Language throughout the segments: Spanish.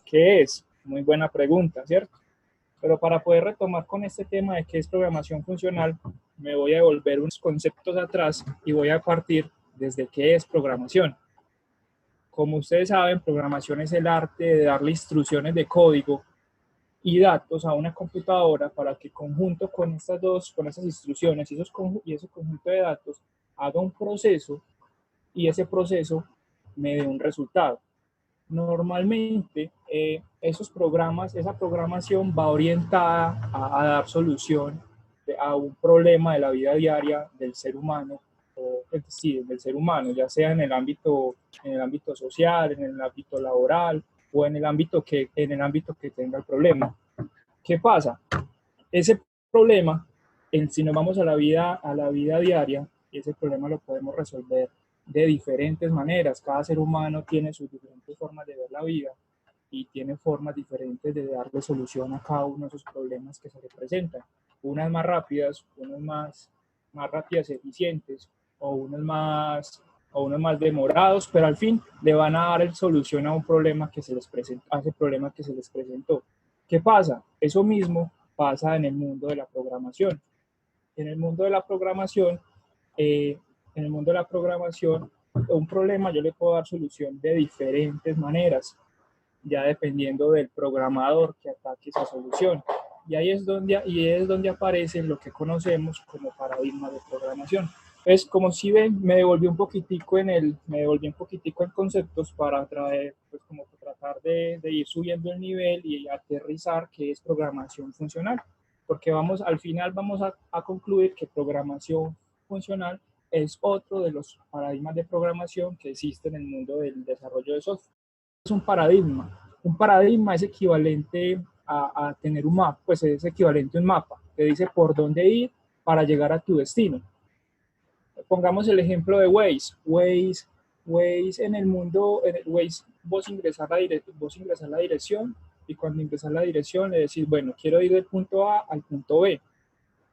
¿Qué es? Muy buena pregunta, ¿cierto? Pero para poder retomar con este tema de qué es programación funcional, me voy a devolver unos conceptos atrás y voy a partir desde qué es programación. Como ustedes saben, programación es el arte de darle instrucciones de código y datos a una computadora para que conjunto con con esas instrucciones y ese conjunto de datos haga un proceso y ese proceso me dé un resultado. Normalmente esa programación va orientada a dar solución a un problema de la vida diaria del ser humano, o sí, del ser humano, ya sea en el ámbito social, en el ámbito laboral o en el ámbito que tenga el problema. ¿Qué pasa? Ese problema, si nos vamos a la vida diaria, ese problema lo podemos resolver de diferentes maneras. Cada ser humano tiene sus diferentes formas de ver la vida y tiene formas diferentes de darle solución a cada uno de esos problemas que se le presentan. Unas más rápidas, más rápidas y eficientes, o o unos más demorados, pero al fin le van a dar solución a un problema que se les presentó, a ese problema que se les presentó. ¿Qué pasa? Eso mismo pasa en el mundo de la programación. En el mundo de la programación, eh, en el mundo de la programación, un problema yo le puedo dar solución de diferentes maneras, ya dependiendo del programador que ataque esa solución. Y es donde aparece lo que conocemos como paradigma de programación. Es como si ven, me devolví un poquitico en conceptos para traer, pues como tratar de ir subiendo el nivel y aterrizar qué es programación funcional. Porque al final vamos a concluir que programación funcional es otro de los paradigmas de programación que existen en el mundo del desarrollo de software. Es un paradigma. Un paradigma es equivalente a tener un mapa, pues es equivalente a un mapa. Te dice por dónde ir para llegar a tu destino. Pongamos el ejemplo de Waze. Waze en el mundo, Waze, vos ingresas la dirección y cuando ingresas la dirección le decís, bueno, quiero ir del punto A al punto B.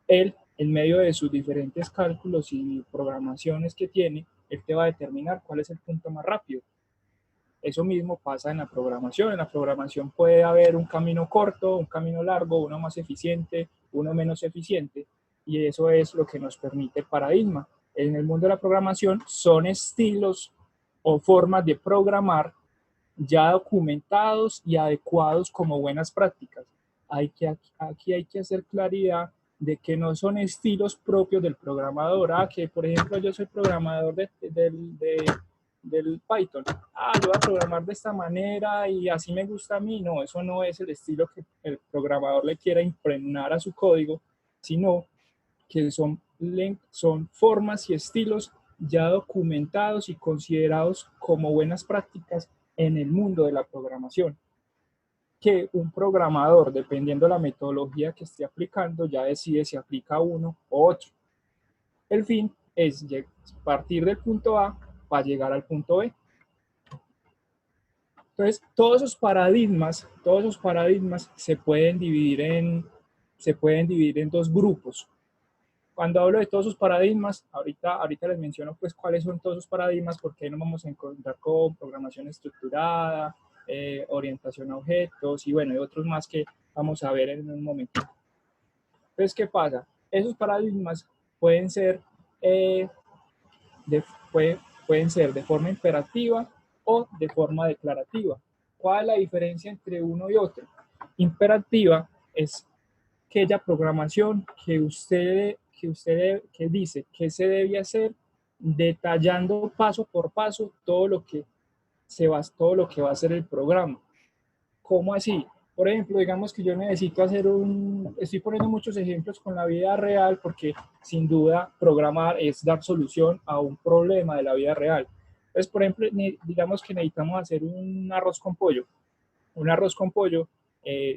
Él, en medio de sus diferentes cálculos y programaciones que tiene, él te va a determinar cuál es el punto más rápido. Eso mismo pasa en la programación. En la programación puede haber un camino corto, un camino largo, uno más eficiente, uno menos eficiente, y eso es lo que nos permite el paradigma. En el mundo de la programación son estilos o formas de programar ya documentados y adecuados como buenas prácticas. Aquí hay que hacer claridad de que no son estilos propios del programador. Que por ejemplo yo soy programador del Python. Yo voy a programar de esta manera y así me gusta a mí. No, eso no es el estilo que el programador le quiera impregnar a su código, sino que son formas y estilos ya documentados y considerados como buenas prácticas en el mundo de la programación, que un programador, dependiendo de la metodología que esté aplicando, ya decide si aplica uno u otro. El fin es partir del punto A para llegar al punto B. Entonces, todos esos paradigmas se pueden dividir en dos grupos. Cuando hablo de todos esos paradigmas, ahorita les menciono pues cuáles son todos esos paradigmas, porque ahí nos vamos a encontrar con programación estructurada, orientación a objetos y bueno, y otros más que vamos a ver en un momento. Entonces, ¿qué pasa? Esos paradigmas pueden ser, eh, de, pueden ser de forma imperativa o de forma declarativa. ¿Cuál es la diferencia entre uno y otro? Imperativa es aquella programación que dice que se debe hacer, detallando paso por paso todo lo que va a hacer el programa. ¿Cómo así? Por ejemplo, digamos que yo necesito estoy poniendo muchos ejemplos con la vida real porque sin duda programar es dar solución a un problema de la vida real. Entonces, por ejemplo, digamos que necesitamos hacer un arroz con pollo. Un arroz con pollo,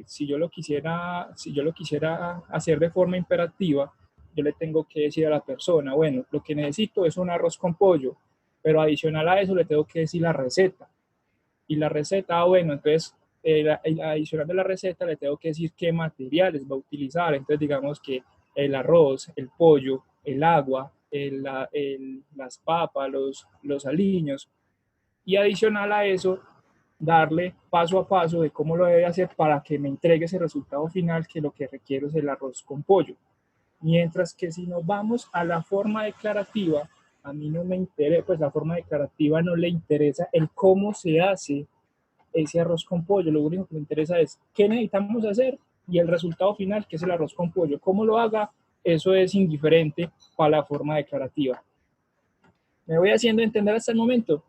si yo lo quisiera hacer de forma imperativa, yo le tengo que decir a la persona, bueno, lo que necesito es un arroz con pollo, pero adicional a eso le tengo que decir la receta. Y la receta, bueno, entonces adicional de la receta le tengo que decir qué materiales va a utilizar. Entonces digamos que el arroz, el pollo, el agua, las papas, los aliños, y adicional a eso, darle paso a paso de cómo lo debe hacer para que me entregue ese resultado final, que lo que requiero es el arroz con pollo. Mientras que si nos vamos a la forma declarativa, a mí no me interesa, pues la forma declarativa no le interesa el cómo se hace ese arroz con pollo. Lo único que me interesa es qué necesitamos hacer y el resultado final, que es el arroz con pollo. Cómo lo haga, eso es indiferente para la forma declarativa. ¿Me voy haciendo entender hasta el momento?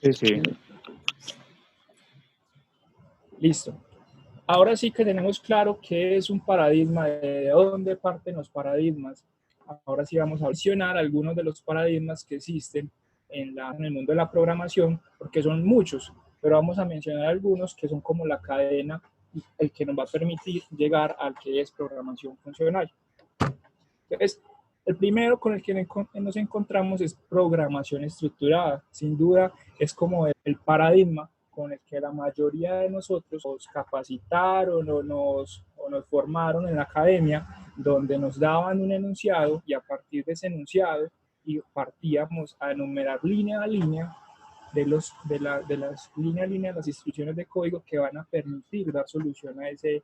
Sí, sí. Listo. Ahora sí que tenemos claro qué es un paradigma, de dónde parten los paradigmas. Ahora sí vamos a mencionar algunos de los paradigmas que existen en el mundo de la programación, porque son muchos, pero vamos a mencionar algunos que son como la cadena, el que nos va a permitir llegar al que es programación funcional. Entonces, el primero con el que nos encontramos es programación estructurada. Sin duda, es como el paradigma con el que la mayoría de nosotros nos capacitaron o nos formaron en la academia, donde nos daban un enunciado y a partir de ese enunciado y partíamos a enumerar línea a línea de las línea a línea las instrucciones de código que van a permitir dar solución a ese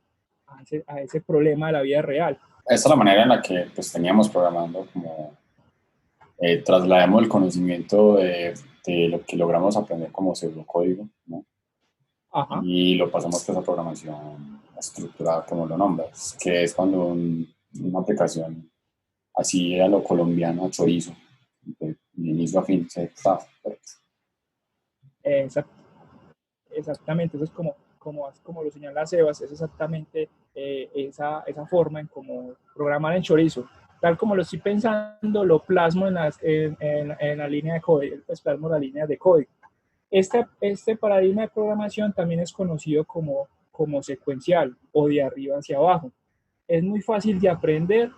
problema de la vida real. Esta es la manera en la que pues, teníamos programando, como trasladamos el conocimiento de lo que logramos aprender como pseudocódigo, ¿no? Ajá. Y lo pasamos pues, a programación estructurada, como lo nombras, que es cuando una aplicación así a lo colombiano, a chorizo, de inicio a fin, se está. Exactamente, eso es como lo señala Sebas, es exactamente esa forma en cómo programar en chorizo. Tal como lo estoy pensando, lo plasmo en la línea de código, pues plasmo la línea de código. Este paradigma de programación también es conocido como secuencial o de arriba hacia abajo. Es muy fácil de aprender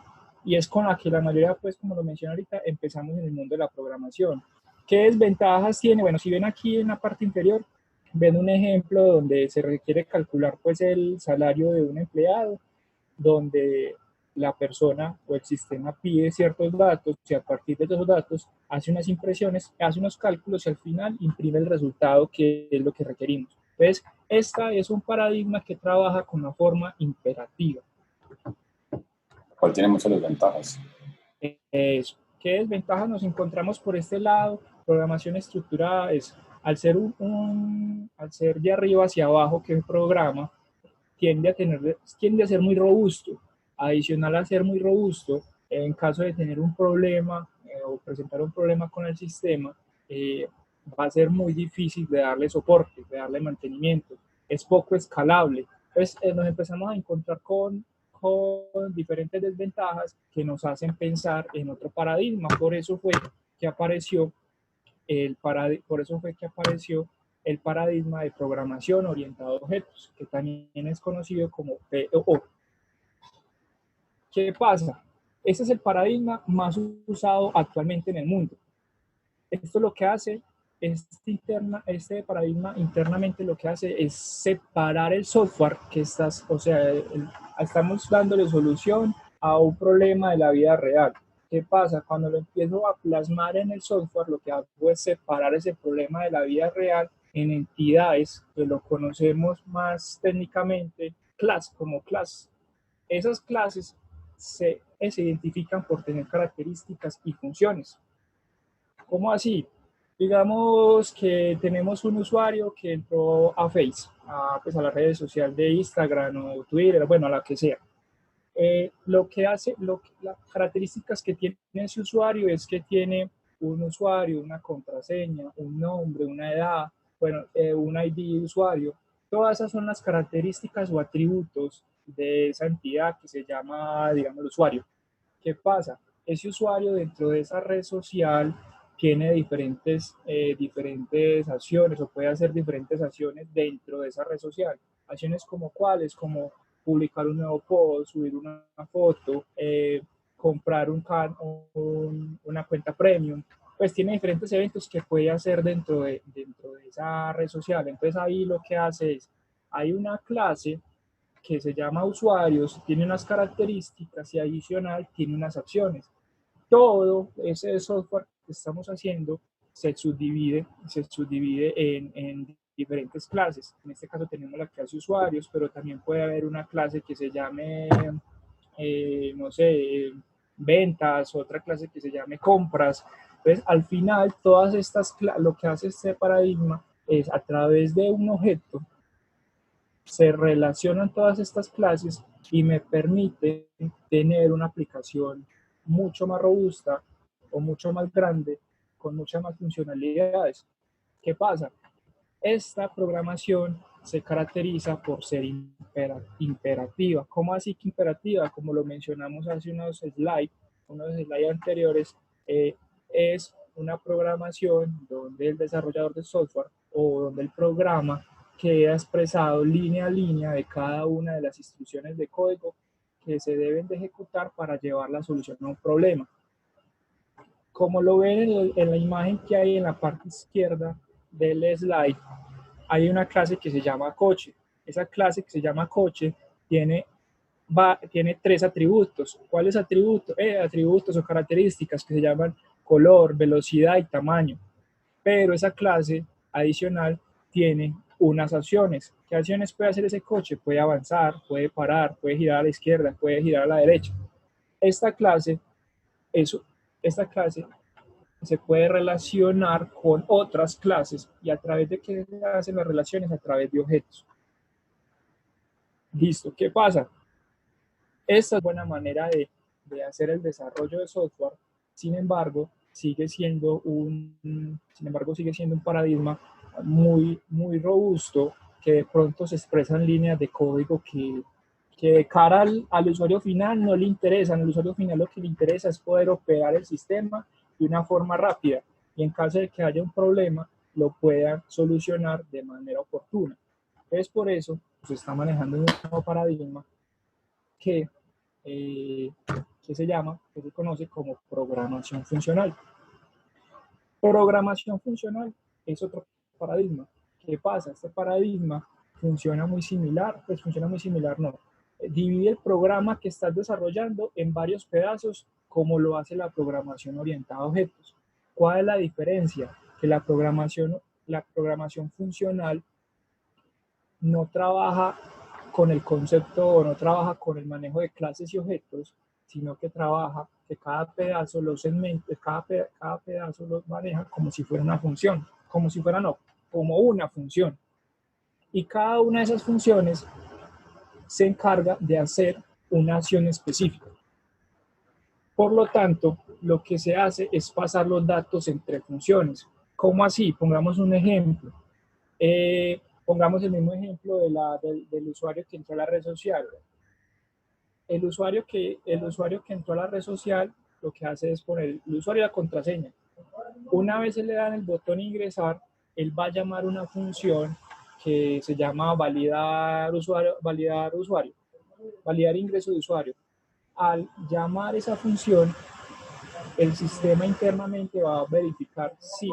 y es con la que la mayoría, pues como lo mencioné ahorita, empezamos en el mundo de la programación. ¿Qué desventajas tiene? Bueno, si ven aquí en la parte inferior, ven un ejemplo donde se requiere calcular pues el salario de un empleado, donde la persona o el sistema pide ciertos datos y a partir de esos datos hace unas impresiones, hace unos cálculos y al final imprime el resultado que es lo que requerimos. Entonces, esta es un paradigma que trabaja con una forma imperativa. ¿Cuál tiene muchas desventajas? ¿Qué desventajas nos encontramos por este lado? Programación estructurada es, al ser, al ser de arriba hacia abajo que el programa, tiende a ser muy robusto. Adicional a ser muy robusto, en caso de tener un problema o presentar un problema con el sistema, va a ser muy difícil de darle soporte, de darle mantenimiento. Es poco escalable. Entonces nos empezamos a encontrar con diferentes desventajas que nos hacen pensar en otro paradigma. Por eso fue que apareció el paradigma de programación orientada a objetos, que también es conocido como PO. ¿Qué pasa? Ese es el paradigma más usado actualmente en el mundo. Esto lo que hace, este paradigma internamente lo que hace es separar el software que estamos dándole solución a un problema de la vida real. ¿Qué pasa? Cuando lo empiezo a plasmar en el software, lo que hago es separar ese problema de la vida real en entidades que lo conocemos más técnicamente como clases. Esas clases se identifican por tener características y funciones. ¿Cómo así? Digamos que tenemos un usuario que entró a Face, pues a la red social de Instagram o Twitter, bueno, a la que sea. Las características que tiene ese usuario es que tiene un usuario, una contraseña, un nombre, una edad, bueno, un ID de usuario. Todas esas son las características o atributos de esa entidad que se llama, digamos, el usuario. ¿Qué pasa? Ese usuario dentro de esa red social tiene diferentes acciones o puede hacer diferentes acciones dentro de esa red social. Acciones como cuáles, como publicar un nuevo post, subir una foto, comprar una cuenta premium, pues tiene diferentes eventos que puede hacer dentro de esa red social. Entonces ahí lo que hace es, hay una clase que se llama usuarios, tiene unas características y adicional tiene unas acciones. Todo ese software que estamos haciendo se subdivide en diferentes clases. En este caso tenemos la clase usuarios, pero también puede haber una clase que se llame, no sé, ventas, otra clase que se llame compras. Entonces, al final, todas estas, lo que hace este paradigma es a través de un objeto, se relacionan todas estas clases y me permite tener una aplicación mucho más robusta o mucho más grande, con muchas más funcionalidades. ¿Qué pasa? Esta programación se caracteriza por ser imperativa. ¿Cómo así que imperativa? Como lo mencionamos hace unos slides anteriores, es una programación donde el desarrollador de software o donde el programa queda expresado línea a línea de cada una de las instrucciones de código que se deben de ejecutar para llevar la solución a un problema. Como lo ven en la imagen que hay en la parte izquierda del slide, hay una clase que se llama coche. Esa clase que se llama coche tiene tres atributos. ¿Cuáles atributos? Atributos o características que se llaman color, velocidad y tamaño. Pero esa clase adicional tiene unas acciones. ¿Qué acciones puede hacer ese coche? Puede avanzar, puede parar, puede girar a la izquierda, puede girar a la derecha. Esta clase, esta clase se puede relacionar con otras clases y a través de qué se hacen las relaciones, a través de objetos. Listo, ¿qué pasa? Esta es buena manera de hacer el desarrollo de software, sin embargo, sigue siendo un paradigma muy robusto que de pronto se expresa en líneas de código que de cara al usuario final no le interesan. Al usuario final lo que le interesa es poder operar el sistema de una forma rápida y en caso de que haya un problema lo puedan solucionar de manera oportuna. Entonces por eso se está manejando un nuevo paradigma que se conoce como programación funcional. Programación funcional es otro paradigma. ¿Qué pasa? Este paradigma funciona muy similar, no. Divide el programa que estás desarrollando en varios pedazos, como lo hace la programación orientada a objetos. ¿Cuál es la diferencia? Que la programación funcional no trabaja con el concepto o no trabaja con el manejo de clases y objetos, sino que trabaja que cada pedazo, los segmentos, cada pedazo los maneja como si fuera una función, como una función. Y cada una de esas funciones se encarga de hacer una acción específica. Por lo tanto, lo que se hace es pasar los datos entre funciones. ¿Cómo así? Pongamos un ejemplo. Pongamos el mismo ejemplo del usuario que entró a la red social. El usuario que entró a la red social lo que hace es poner el usuario y la contraseña. Una vez se le dan el botón ingresar, él va a llamar una función que se llama validar ingreso de usuario. Al llamar esa función, el sistema internamente va a verificar si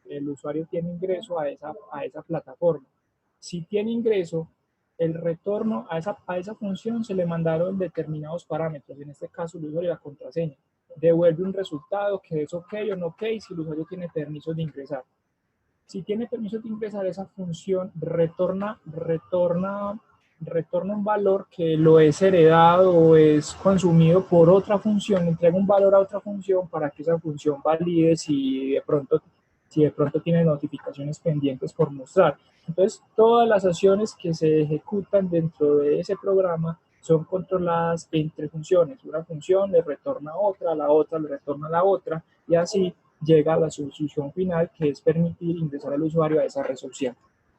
el usuario tiene ingreso a esa plataforma. Si tiene ingreso, el retorno a esa función se le mandaron determinados parámetros, en este caso el usuario y la contraseña. Devuelve un resultado que es ok o no ok si el usuario tiene permiso de ingresar. Si tiene permiso de ingresar, esa función retorna un valor que lo es heredado o es consumido por otra función, entrega un valor a otra función para que esa función valide si de pronto tiene notificaciones pendientes por mostrar. Entonces, todas las acciones que se ejecutan dentro de ese programa son controladas entre funciones. Una función le retorna a otra, la otra le retorna a la otra, y así llega a la solución final, que es permitir ingresar al usuario a esa resolución.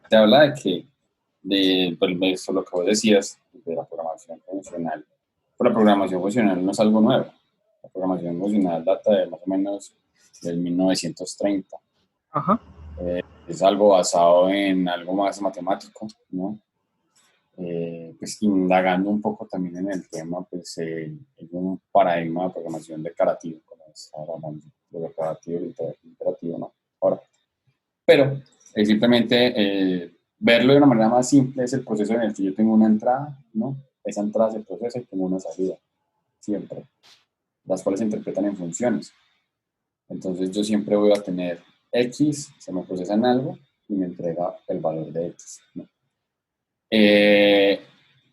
Te habla de que, eso lo que vos decías, de la programación funcional. Pero la programación funcional no es algo nuevo. La programación funcional data de más o menos del 1930. Ajá. Es algo basado en algo más matemático, ¿no? Pues indagando un poco también en el tema, pues es un paradigma de programación declarativo, como es hablando de declarativo y imperativo, ¿no? Ahora, pero simplemente verlo de una manera más simple es el proceso en el que yo tengo una entrada, ¿no? Esa entrada se procesa y tengo una salida, siempre, las cuales se interpretan en funciones. Entonces yo siempre voy a tener X, se me procesa en algo y me entrega el valor de X, ¿no?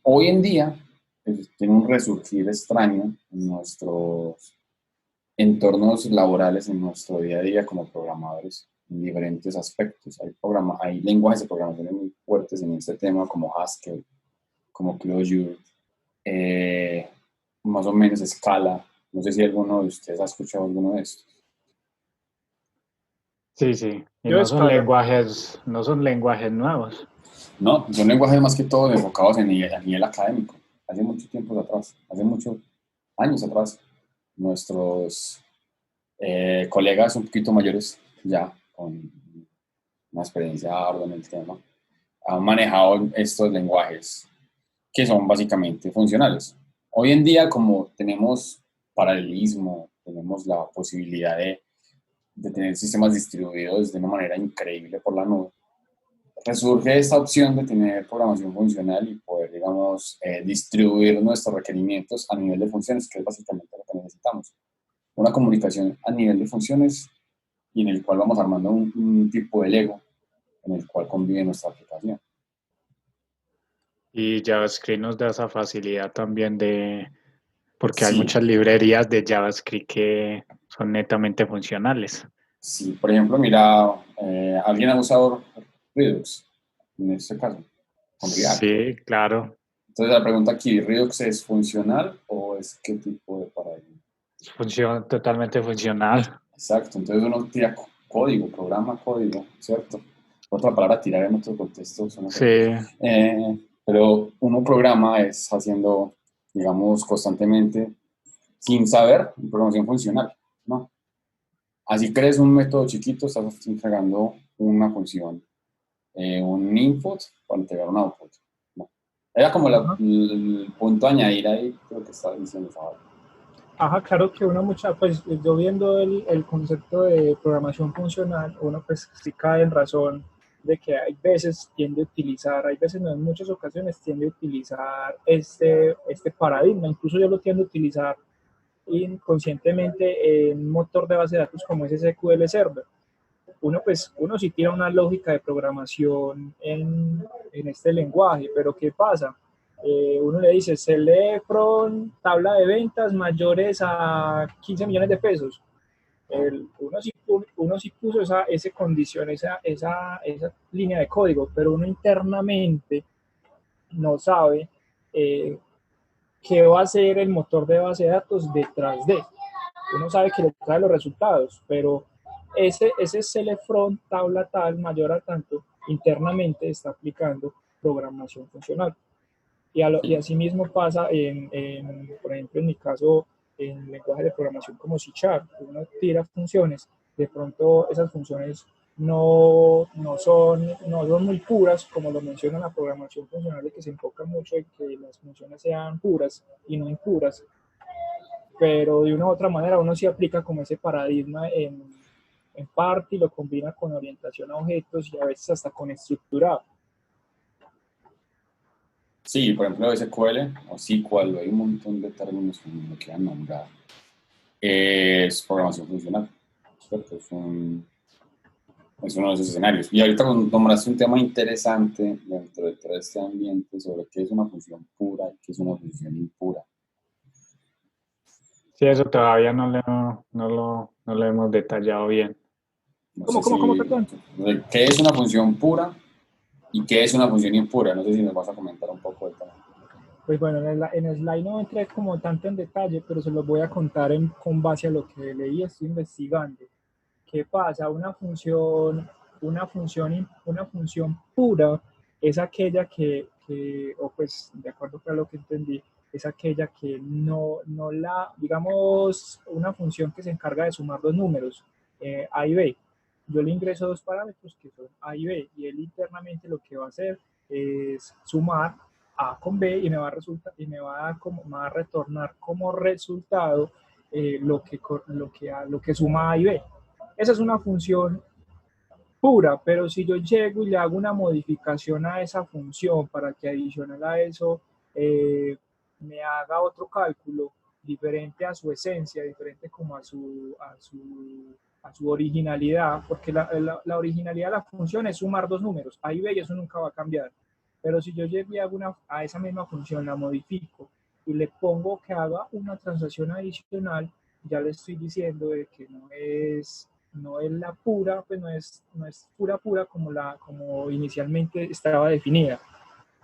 Hoy en día pues, tiene un resurgir extraño en nuestros entornos laborales, en nuestro día a día como programadores, en diferentes aspectos. Hay lenguajes de programación muy fuertes en este tema, como Haskell, como Clojure, eh, más o menos Scala. No sé si alguno de ustedes ha escuchado alguno de estos. Sí, sí. Y Yo escalo. no son lenguajes nuevos. No, son lenguajes más que todo enfocados a nivel académico. Hace mucho tiempo atrás, hace muchos años atrás, nuestros colegas un poquito mayores, ya con una experiencia ardua en el tema, han manejado estos lenguajes que son básicamente funcionales. Hoy en día, como tenemos paralelismo, tenemos la posibilidad de tener sistemas distribuidos de una manera increíble por la nube, resurge esta opción de tener programación funcional y poder, digamos, distribuir nuestros requerimientos a nivel de funciones, que es básicamente lo que necesitamos. Una comunicación a nivel de funciones y en el cual vamos armando un tipo de Lego en el cual convive nuestra aplicación. Y JavaScript nos da esa facilidad también porque hay Sí, muchas librerías de JavaScript que son netamente funcionales. sí, por ejemplo, mira, alguien ha usado Redux en este caso, con React. Sí, claro. Entonces la pregunta aquí, ¿Redux es funcional o es qué tipo de paradigma? Funciona totalmente funcional. Exacto, entonces uno tira código, programa código, ¿cierto? Otra palabra tirar en otro contexto suena Sí, feo. Pero uno programa es haciendo, digamos, constantemente, sin saber, programación funcional, ¿no? Así crees un método chiquito, estás entregando una función, un input para entregar un output, ¿no? Era como Ajá. el punto a añadir ahí, creo que estaba diciendo Fabio. Ajá, claro que uno pues yo viendo el concepto de programación funcional, uno pues sí cae en razón de que hay veces tiende a utilizar, hay veces no, en muchas ocasiones tiende a utilizar este paradigma, incluso yo lo tiendo a utilizar inconscientemente en un motor de base de datos como es SQL Server. Uno sí tiene una lógica de programación en este lenguaje, pero ¿qué pasa? Uno le dice, se lee from tabla de ventas mayores a 15 millones de pesos. Uno sí puso esa condición, esa línea de código, pero uno internamente no sabe qué va a hacer el motor de base de datos detrás de. Uno sabe que le trae los resultados, pero ese select-from tabla tal mayor a tanto internamente está aplicando programación funcional. Y Sí. así mismo pasa, por ejemplo, en mi caso, en lenguaje de programación como C#, uno tira funciones, de pronto esas funciones no son muy puras, como lo menciona la programación funcional, de que se enfoca mucho en que las funciones sean puras y no impuras, pero de una u otra manera uno sí aplica como ese paradigma en parte y lo combina con orientación a objetos y a veces hasta con estructurado. Sí, por ejemplo, SQL o SQL, hay un montón de términos como lo quieran nombrar. Es programación funcional, ¿cierto? Es uno de esos escenarios. Y ahorita nombraste un tema interesante dentro de todo este ambiente sobre qué es una función pura y qué es una función impura. sí, eso todavía no lo hemos detallado bien. No ¿Cómo, sé cómo, cómo, si, perdón? ¿qué es una función pura y qué es una función impura? No sé si nos vas a comentar un poco del tema. Pues bueno, en el slide no entré como tanto en detalle, pero se los voy a contar con base a lo que leí, estoy investigando. ¿Qué pasa? Una función pura es aquella o pues de acuerdo con lo que entendí, es aquella que digamos, una función que se encarga de sumar dos números, A y B. Yo le ingreso dos parámetros que son A y B, y él internamente lo que va a hacer es sumar A con B y me va a retornar como resultado lo que suma A y B. Esa es una función pura, pero si yo llego y le hago una modificación a esa función para que adicional a eso me haga otro cálculo diferente a su esencia, diferente como a su originalidad, porque la originalidad de la función es sumar dos números, A y B, y eso nunca va a cambiar. Pero si yo llego y hago a esa misma función, la modifico y le pongo que haga una transacción adicional, ya le estoy diciendo de que no es la pura, pues no es pura pura como inicialmente estaba definida.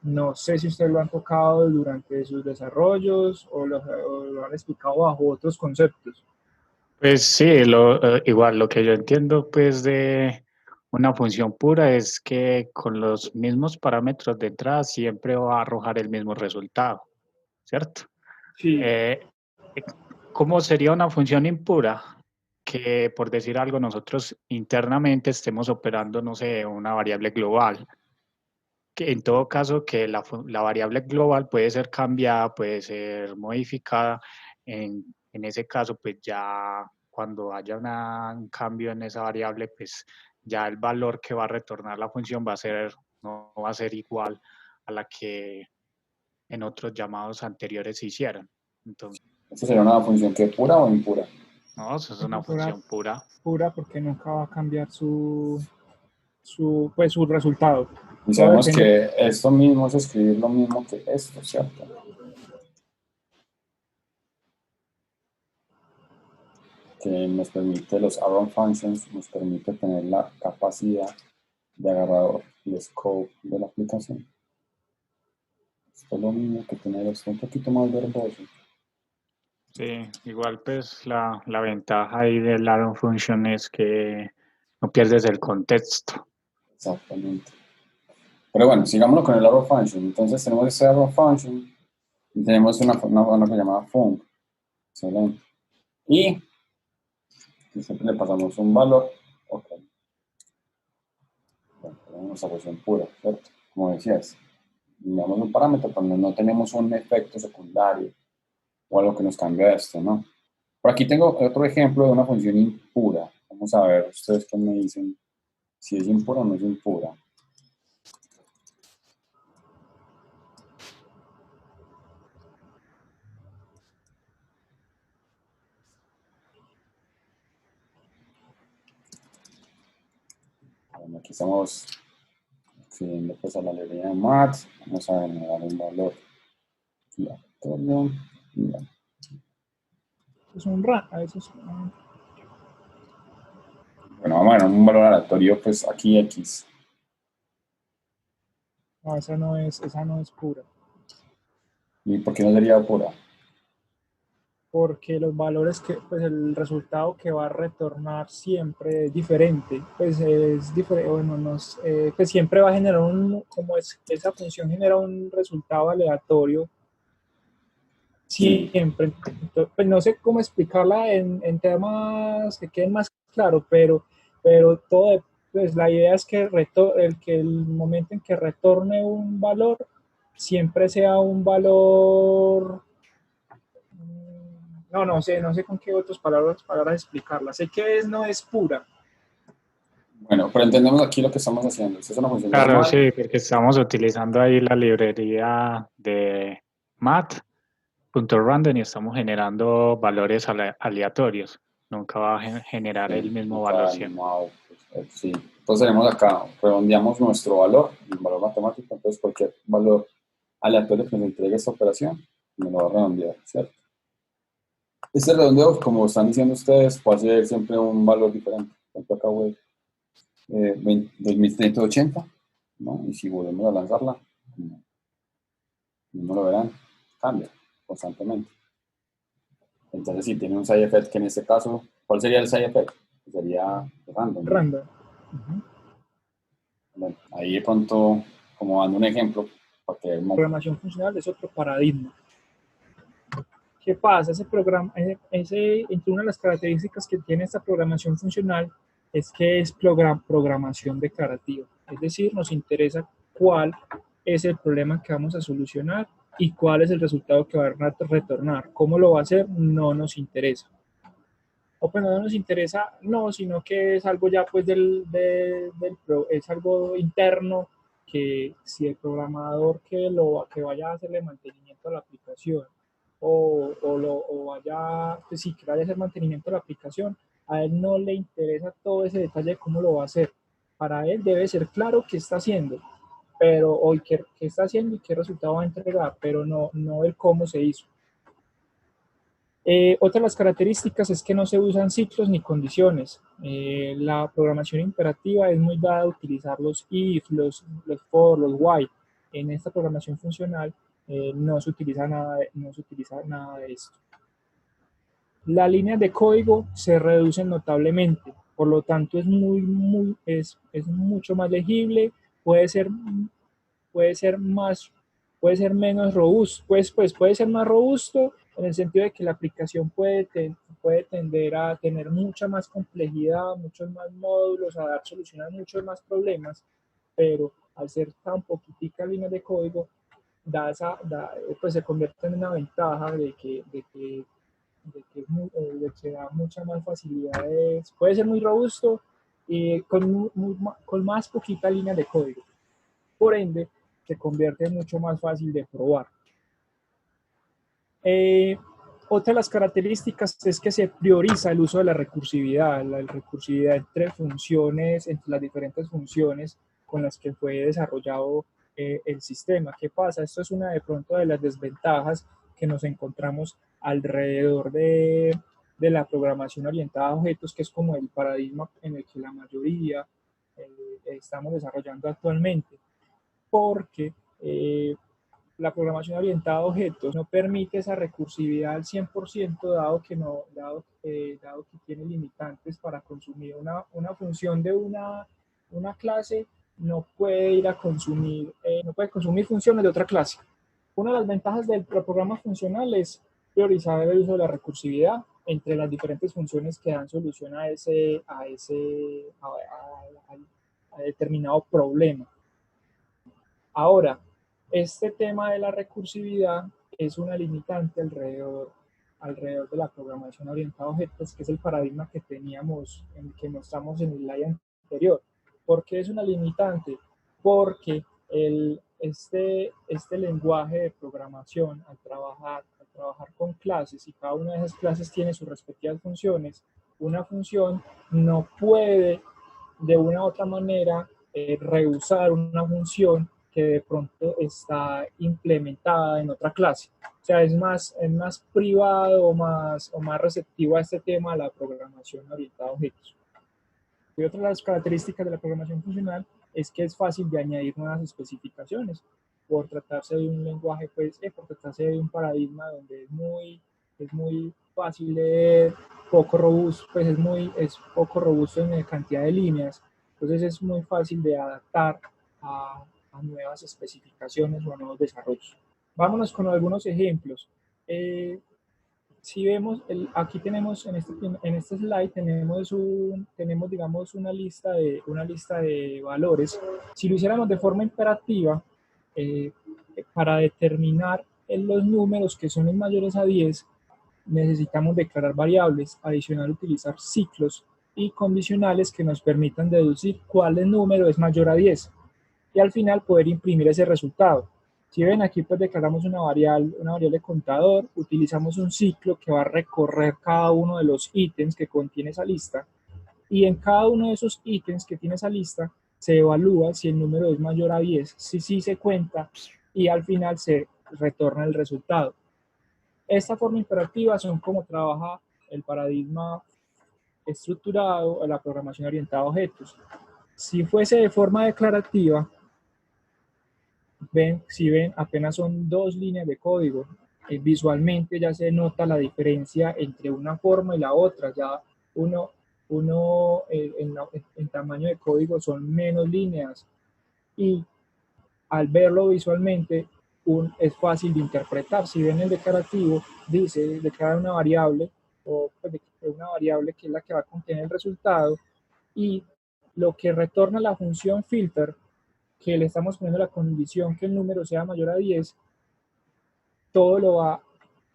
No sé si ustedes lo han tocado durante sus desarrollos o lo han explicado bajo otros conceptos. Pues sí, igual lo que yo entiendo pues de una función pura es que con los mismos parámetros de entrada siempre va a arrojar el mismo resultado, ¿cierto? Sí, Eh, ¿Cómo sería una función impura? Que por decir algo nosotros internamente estemos operando, no sé, una variable global. Que en todo caso que la variable global puede ser cambiada, puede ser modificada. En ese caso, pues ya cuando haya un cambio en esa variable, pues ya el valor que va a retornar la función no va a ser igual a la que en otros llamados anteriores se hicieron. Entonces, ¿Esto sería una función que pura o impura? no, eso es esa una fuera función pura. pura porque nunca va a cambiar pues, su resultado. Y Todo sabemos depende. que esto mismo es escribir lo mismo que esto, ¿cierto? Que nos permite, los arrow functions, nos permite tener la capacidad de agarrar el scope de la aplicación. Esto es lo mismo que tener esto un poquito más verboso. Sí, igual pues la ventaja ahí del arrow function es que no pierdes el contexto. Exactamente. Pero bueno, sigámoslo con el arrow function. Entonces tenemos este arrow function y tenemos una que se llama func. Excelente. Y siempre le pasamos un valor. Ok. Bueno, tenemos nuestra función pura, ¿cierto? Como decías, le damos un parámetro cuando no tenemos un efecto secundario o algo que nos cambia esto, ¿no? Por aquí tengo otro ejemplo de una función impura. Vamos a ver ustedes qué me dicen si es impura o no es impura. Bueno, aquí estamos accediendo pues a la librería de math. Vamos a generar un valor aleatorio. Es un ra, a veces. Bueno, vamos a generar un valor aleatorio, pues aquí X. No, esa no es pura. ¿Y por qué no sería pura? Porque los valores pues el resultado que va a retornar siempre es diferente, pues es diferente, bueno, pues siempre va a generar esa función genera un resultado aleatorio, Sí, siempre. Entonces, pues no sé cómo explicarla en temas que queden más claros, pero pues la idea es que el momento en que retorne un valor, siempre sea un valor. No sé con qué otras palabras explicarla. Sé que no es pura. bueno, pero entendemos aquí lo que estamos haciendo. Esta es una función Claro, normal. sí, porque estamos utilizando ahí la librería de math.random y estamos generando valores aleatorios. Nunca va a generar el Sí, mismo valor nunca el siempre. mismo output. Sí. Entonces tenemos acá, redondeamos nuestro valor, el valor matemático, entonces cualquier valor aleatorio que nos entregue esta operación, me lo va a redondear, ¿cierto? Este redondeo, como están diciendo ustedes, puede ser siempre un valor diferente. Por ejemplo, acá voy 2180, ¿no? Y si volvemos a lanzarla, como lo verán, cambia constantemente. Entonces, si tiene un side effect, que en este caso, ¿cuál sería el side effect? Sería random, ¿no? Random. Uh-huh. Bueno, ahí de pronto, como dando un ejemplo, porque Programación funcional es otro paradigma. ¿Qué pasa? Entre una de las características que tiene esta programación funcional es que es programación declarativa. Es decir, nos interesa cuál es el problema que vamos a solucionar y cuál es el resultado que va a retornar. ¿Cómo lo va a hacer? No nos interesa. o pues no nos interesa, no, sino que es algo ya pues es algo interno, que si el programador que vaya a hacerle mantenimiento a la aplicación o vaya, pues sí, que vaya a hacer mantenimiento a la aplicación, a él no le interesa todo ese detalle de cómo lo va a hacer. Para él debe ser claro qué está haciendo, pero hoy qué está haciendo y qué resultado va a entregar, pero no el cómo se hizo. Otra de las características es que no se usan ciclos ni condiciones. La programación imperativa es muy dada a utilizar los if, los for, los while. En esta programación funcional no se utiliza nada de esto. Las líneas de código se reducen notablemente, por lo tanto es mucho más legible, puede ser puede ser más, puede ser menos robusto, pues puede ser más robusto en el sentido de que la aplicación puede tender a tener mucha más complejidad, muchos más módulos, a dar solución a muchos más problemas, pero al ser tan poquitica líneas de código, pues se convierte en una ventaja de que da mucha más facilidades, puede ser muy robusto y con más poquita línea de código. Por ende, se convierte en mucho más fácil de probar. Otra de las características es que se prioriza el uso de la recursividad entre funciones, entre las diferentes funciones con las que fue desarrollado el sistema. ¿Qué pasa? Esto es una de pronto de las desventajas que nos encontramos alrededor de la programación orientada a objetos, que es como el paradigma en el que la mayoría estamos desarrollando actualmente, porque la programación orientada a objetos no permite esa recursividad al 100%, dado que tiene limitantes para consumir una función de una clase, no puede consumir funciones de otra clase. Una de las ventajas del programa funcional es priorizar el uso de la recursividad entre las diferentes funciones que dan solución a determinado problema. Ahora, este tema de la recursividad es una limitante alrededor de la programación orientada a objetos, que es el paradigma que teníamos, que mostramos en el slide anterior. ¿Por qué es una limitante? Porque este lenguaje de programación, al trabajar con clases, y cada una de esas clases tiene sus respectivas funciones, una función no puede de una u otra manera reusar una función que de pronto está implementada en otra clase. O sea, es más privado o más receptivo a este tema de la programación orientada a objetos. Y otra de las características de la programación funcional es que es fácil de añadir nuevas especificaciones por tratarse de un lenguaje, pues, por tratarse de un paradigma donde es muy fácil de poco robusto, pues es poco robusto en cantidad de líneas, entonces es muy fácil de adaptar a nuevas especificaciones o a nuevos desarrollos. Vámonos con algunos ejemplos. Si vemos, aquí tenemos en este slide tenemos digamos una lista de valores. Si lo hiciéramos de forma imperativa, para determinar los números que son mayores a 10, necesitamos declarar variables, adicional utilizar ciclos y condicionales que nos permitan deducir cuál número es mayor a 10 y al final poder imprimir ese resultado. Si ven aquí, pues declaramos una variable contador, utilizamos un ciclo que va a recorrer cada uno de los ítems que contiene esa lista, y en cada uno de esos ítems que tiene esa lista se evalúa si el número es mayor a 10, si sí se cuenta, y al final se retorna el resultado. Esta forma imperativa son como trabaja el paradigma estructurado o la programación orientada a objetos. Si fuese de forma declarativa, si ven, apenas son 2 líneas de código. Visualmente ya se nota la diferencia entre una forma y la otra. Ya en tamaño de código son menos líneas. Y al verlo visualmente es fácil de interpretar. Si ven el declarativo, dice declarar una variable, o pues, una variable que es la que va a contener el resultado, y lo que retorna la función filter, que le estamos poniendo la condición que el número sea mayor a 10, todo lo va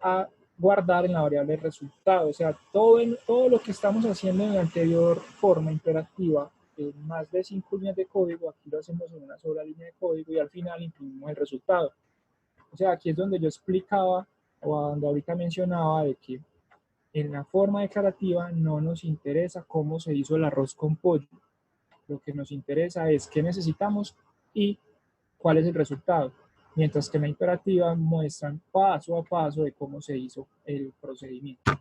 a guardar en la variable resultado. O sea, todo lo que estamos haciendo en la anterior forma imperativa, en más de 5 líneas de código, aquí lo hacemos en una sola línea de código y al final imprimimos el resultado. O sea, aquí es donde yo explicaba, o donde ahorita mencionaba, de que en la forma declarativa no nos interesa cómo se hizo el arroz con pollo. Lo que nos interesa es qué necesitamos y cuál es el resultado. Mientras que en la imperativa muestran paso a paso de cómo se hizo el procedimiento.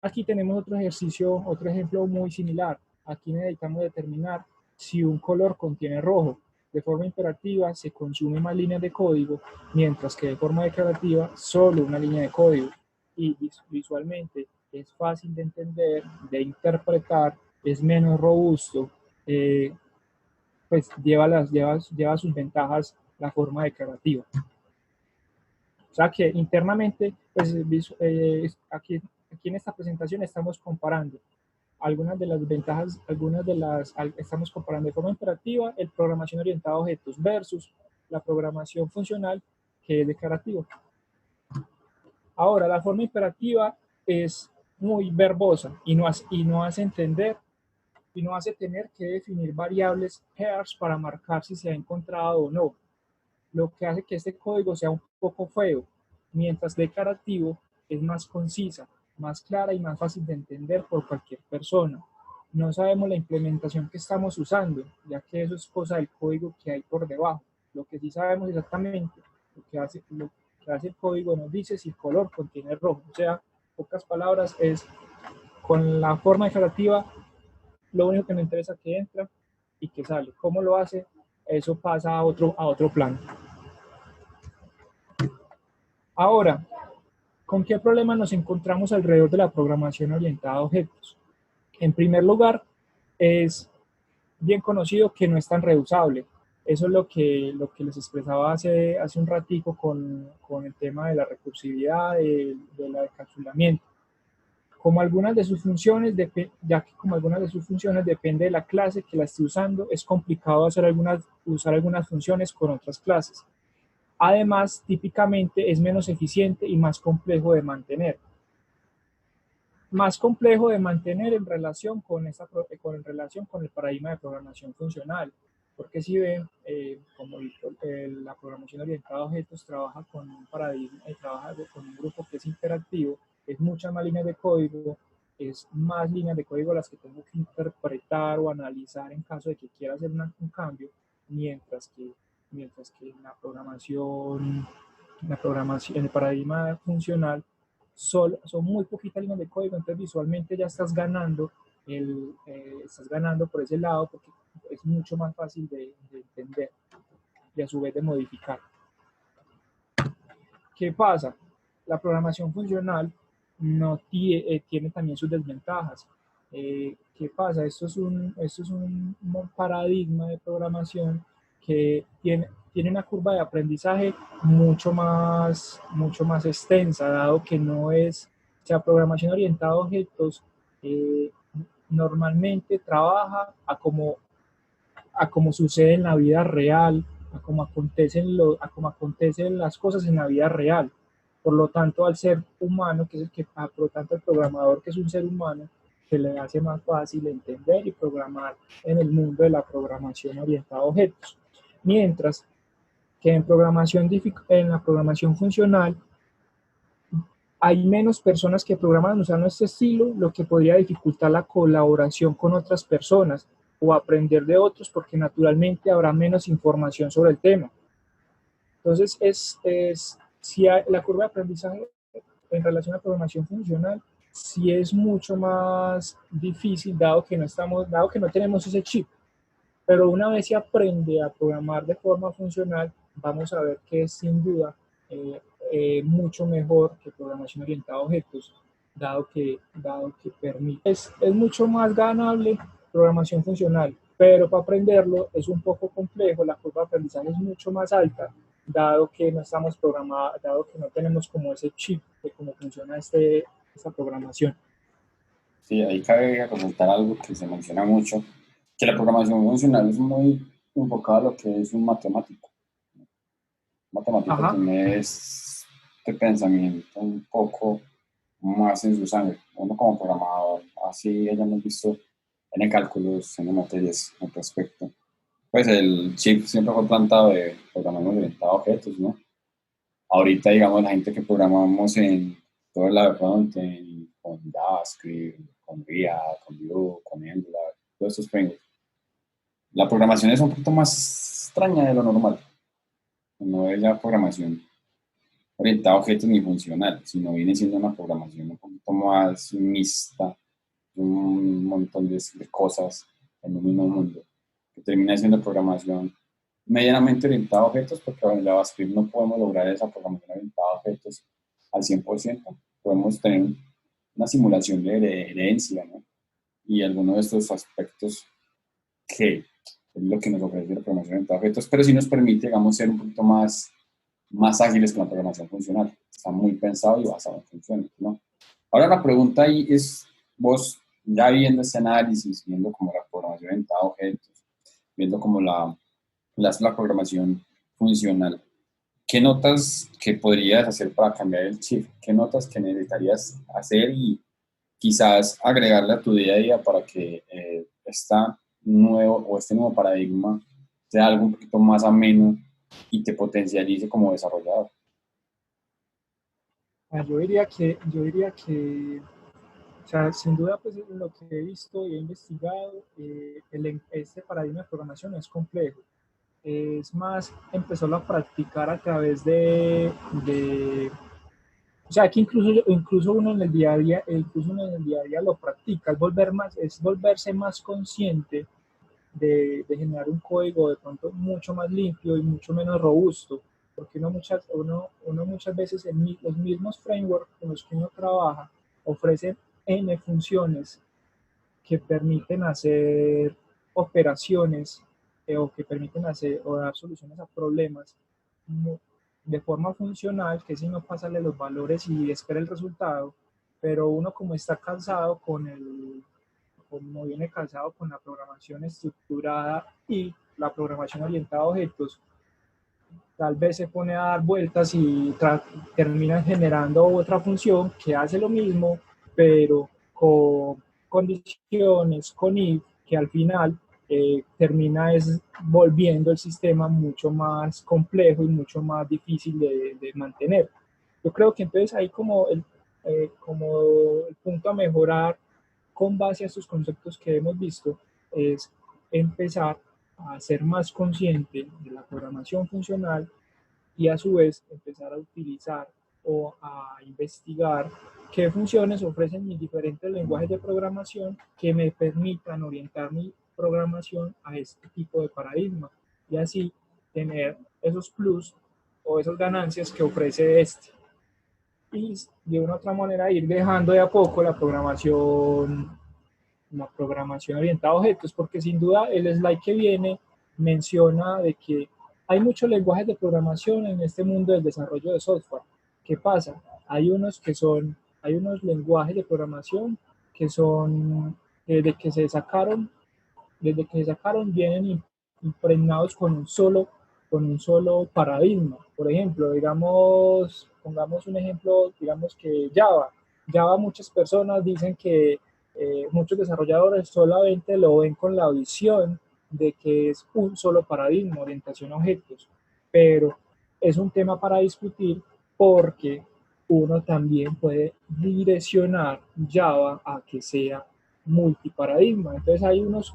Aquí tenemos otro ejercicio, otro ejemplo muy similar. Aquí necesitamos determinar si un color contiene rojo. De forma imperativa se consume más líneas de código, mientras que de forma declarativa solo una línea de código. Y visualmente es fácil de entender, de interpretar, es menos robusto, pues lleva sus ventajas la forma declarativa. O sea que internamente, pues aquí en esta presentación estamos comparando algunas de las ventajas, estamos comparando de forma imperativa el programación orientada a objetos versus la programación funcional que es declarativa. Ahora, la forma imperativa es muy verbosa y no hace entender y no hace tener que definir variables pairs para marcar si se ha encontrado o no, lo que hace que este código sea un poco feo, mientras declarativo es más concisa, más clara y más fácil de entender por cualquier persona. No sabemos la implementación que estamos usando, ya que eso es cosa del código que hay por debajo. Lo que sí sabemos exactamente, lo que hace el código nos dice si el color contiene rojo. O sea, en pocas palabras, es con la forma declarativa, lo único que nos interesa es que entra y que sale. ¿Cómo lo hace? Eso pasa a otro plano. Ahora, ¿con qué problema nos encontramos alrededor de la programación orientada a objetos? En primer lugar, es bien conocido que no es tan reusable. Eso es lo que les expresaba hace un ratico con el tema de la recursividad, de la encapsulamiento. Como algunas de sus funciones, ya que como algunas de sus funciones depende de la clase que la esté usando, es complicado usar algunas funciones con otras clases. Además, típicamente es menos eficiente y más complejo de mantener. Más complejo de mantener en relación con el paradigma de programación funcional. Porque si ven, como la programación orientada a objetos trabaja con un paradigma, trabaja con un grupo que es interactivo, es muchas más líneas de código, es más líneas de código las que tengo que interpretar o analizar en caso de que quiera hacer un cambio, mientras que en el paradigma funcional son muy poquitas líneas de código, entonces visualmente ya estás ganando por ese lado porque es mucho más fácil de entender y a su vez de modificar. ¿Qué pasa? La programación funcional no tiene también sus desventajas. ¿Qué pasa? Esto es un paradigma de programación que tiene una curva de aprendizaje mucho más extensa, dado que no es, o sea, programación orientada a objetos normalmente trabaja a como sucede en la vida real, a cómo acontecen las cosas en la vida real. Por lo tanto, al ser humano, por lo tanto, el programador, que es un ser humano, se le hace más fácil entender y programar en el mundo de la programación orientada a objetos. Mientras que en la programación funcional hay menos personas que programan usando este estilo, lo que podría dificultar la colaboración con otras personas o aprender de otros, porque naturalmente habrá menos información sobre el tema. Entonces, si la curva de aprendizaje en relación a programación funcional, sí es mucho más difícil, dado que no tenemos ese chip. Pero una vez se aprende a programar de forma funcional, vamos a ver que es sin duda mucho mejor que programación orientada a objetos, dado que permite. Es mucho más ganable programación funcional, pero para aprenderlo es un poco complejo, la curva de aprendizaje es mucho más alta, dado que no estamos programados, dado que no tenemos como ese chip de cómo funciona esta programación. Sí, ahí cabe resaltar algo que se menciona mucho, que la programación funcional es muy enfocada a lo que es un matemático. Un matemático de pensamiento un poco más en su sangre. Uno como programador, así hayamos visto en cálculos, en materias al respecto. Pues el chip siempre fue plantado de programación orientada a objetos, ¿no? Ahorita, digamos, la gente que programamos en todo el lado de frontend, con JavaScript, con React, con Vue, con Angular, todos estos frameworks. La programación es un poquito más extraña de lo normal. No es la programación orientada a objetos ni funcional, sino viene siendo una programación un poquito más mixta, un montón de cosas en un mismo mundo, que termina siendo programación medianamente orientada a objetos, porque en JavaScript no podemos lograr esa programación orientada a objetos al 100%. Podemos tener una simulación de herencia, ¿no? Y algunos de estos aspectos que es lo que nos ofrece la programación orientada a objetos, pero sí nos permite, digamos, ser un poquito más ágiles con la programación funcional. Está muy pensado y basado en funciones, ¿no? Ahora la pregunta ahí es, vos ya viendo este análisis, viendo como la programación orientada a objetos, viendo como la programación funcional, ¿qué notas que podrías hacer para cambiar el chip? ¿Qué notas que necesitarías hacer y quizás agregarle a tu día a día para que este nuevo paradigma sea algo un poquito más ameno y te potencialice como desarrollador? Yo diría que, o sea, sin duda, pues lo que he visto y he investigado, este paradigma de programación es complejo. Es más, empezó a practicar a través o sea, que incluso uno en el día a día, incluso uno en el día a día lo practica, es volverse más consciente de generar un código de pronto mucho más limpio y mucho menos robusto, porque uno muchas veces en los mismos frameworks con los que uno trabaja ofrecen N funciones que permiten hacer operaciones o que permiten hacer o dar soluciones a problemas de forma funcional, que si no pasarle los valores y espera el resultado, pero uno como está cansado como viene cansado con la programación estructurada y la programación orientada a objetos, tal vez se pone a dar vueltas y termina generando otra función que hace lo mismo, pero con condiciones, con if, que al final termina es volviendo el sistema mucho más complejo y mucho más difícil de mantener. Yo creo que entonces ahí como el punto a mejorar con base a estos conceptos que hemos visto es empezar a ser más consciente de la programación funcional y a su vez empezar a utilizar o a investigar qué funciones ofrecen mis diferentes lenguajes de programación que me permitan orientar mi programación a este tipo de paradigma y así tener esos plus o esas ganancias que ofrece este. Y de una u otra manera ir dejando de a poco la programación orientada a objetos, porque sin duda el slide que viene menciona de que hay muchos lenguajes de programación en este mundo del desarrollo de software. ¿Qué pasa? Hay unos lenguajes de programación que son, desde que se sacaron vienen impregnados con un solo paradigma. Por ejemplo, pongamos un ejemplo, digamos que Java muchas personas dicen que muchos desarrolladores solamente lo ven con la visión de que es un solo paradigma, orientación a objetos, pero es un tema para discutir porque uno también puede direccionar Java a que sea multiparadigma. Entonces hay unos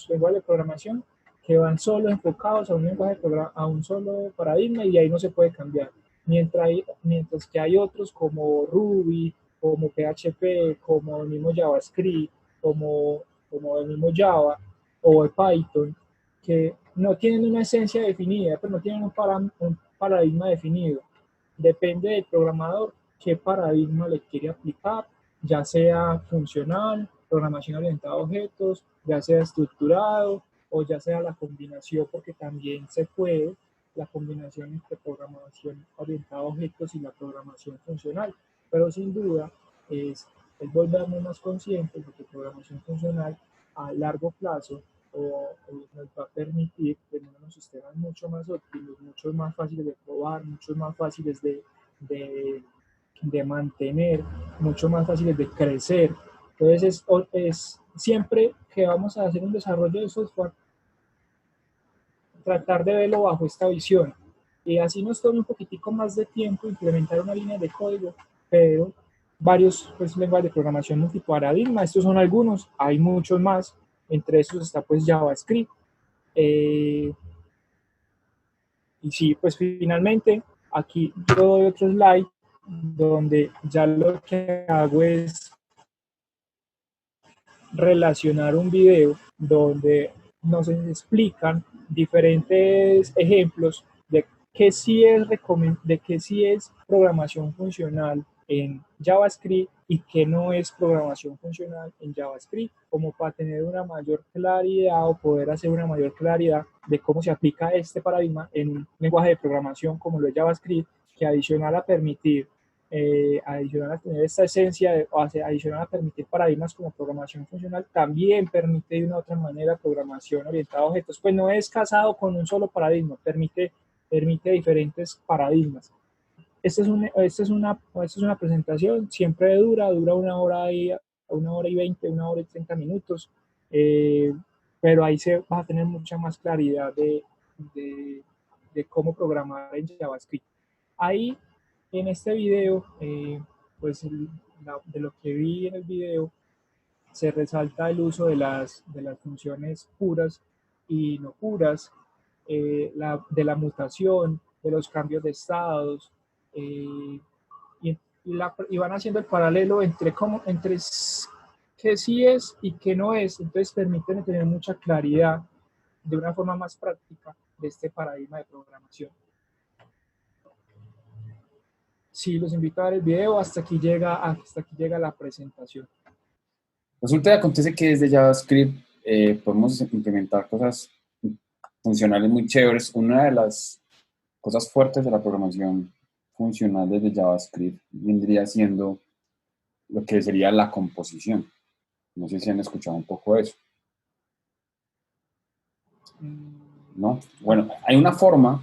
lenguajes de programación que van solo enfocados a a un solo paradigma y de ahí no se puede cambiar. Mientras que hay otros como Ruby, como PHP, como el mismo JavaScript, como el mismo Java o el Python, que no tienen una esencia definida, pero no tienen un paradigma definido. Depende del programador qué paradigma le quiere aplicar, ya sea funcional, programación orientada a objetos, ya sea estructurado o ya sea la combinación, porque también se puede la combinación entre programación orientada a objetos y la programación funcional. Pero sin duda es volvernos más conscientes de que programación funcional a largo plazo nos va a permitir tener unos sistemas mucho más óptimos, mucho más fáciles de probar, mucho más fáciles de mantener, mucho más fáciles de crecer. Entonces es siempre que vamos a hacer un desarrollo de software, tratar de verlo bajo esta visión. Y así nos toma un poquitico más de tiempo implementar una línea de código, pero varios pues, lenguajes de programación multiparadigma, estos son algunos, hay muchos más, entre esos está pues JavaScript. Y sí, pues finalmente aquí yo doy otro slide donde ya lo que hago es relacionar un video donde nos explican diferentes ejemplos de qué sí es programación funcional en JavaScript y qué no es programación funcional en JavaScript, como para tener una mayor claridad o poder hacer una mayor claridad de cómo se aplica este paradigma en un lenguaje de programación como lo es JavaScript, que adicional a permitir adicional a tener esta esencia, adicional a permitir paradigmas como programación funcional, también permite de una u otra manera programación orientada a objetos. Pues no es casado con un solo paradigma, permite diferentes paradigmas. Esta es una presentación, siempre dura 1 hora y 20, 1 hora y 30 minutos, pero ahí se va a tener mucha más claridad de cómo programar en JavaScript. Ahí en este video, pues de lo que vi en el video, se resalta el uso de las funciones puras y no puras, de la mutación, de los cambios de estados, y van haciendo el paralelo entre, entre qué sí es y qué no es. Entonces permiten tener mucha claridad de una forma más práctica de este paradigma de programación. Sí, los invito a ver el video, hasta aquí llega la presentación. Resulta y acontece que desde JavaScript podemos implementar cosas funcionales muy chéveres. Una de las cosas fuertes de la programación funcional desde JavaScript vendría siendo lo que sería la composición. No sé si han escuchado un poco de eso. ¿No? Bueno, hay una forma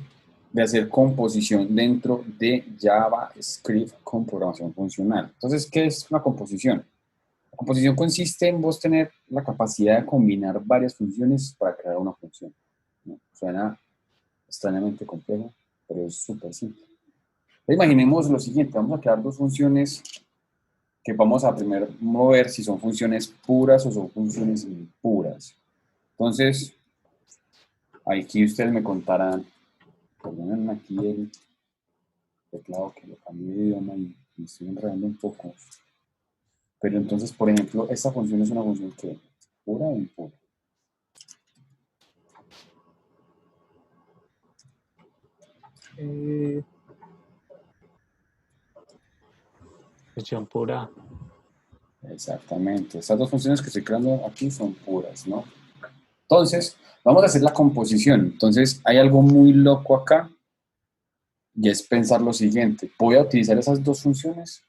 de hacer composición dentro de JavaScript con programación funcional. Entonces, ¿qué es una composición? La composición consiste en vos tener la capacidad de combinar varias funciones para crear una función, ¿no? Suena extrañamente complejo, pero es súper simple. Imaginemos lo siguiente, vamos a crear dos funciones que vamos a primero mover si son funciones puras o son funciones impuras. Entonces, aquí ustedes me contarán, perdonen aquí el teclado que lo cambié de idioma y me estoy enredando un poco. Pero entonces, por ejemplo, esta función es una función que pura o impura. Función pura. Exactamente. Estas dos funciones que estoy creando aquí son puras, ¿no? Entonces, vamos a hacer la composición. Entonces, hay algo muy loco acá y es pensar lo siguiente. ¿Voy a utilizar esas dos funciones?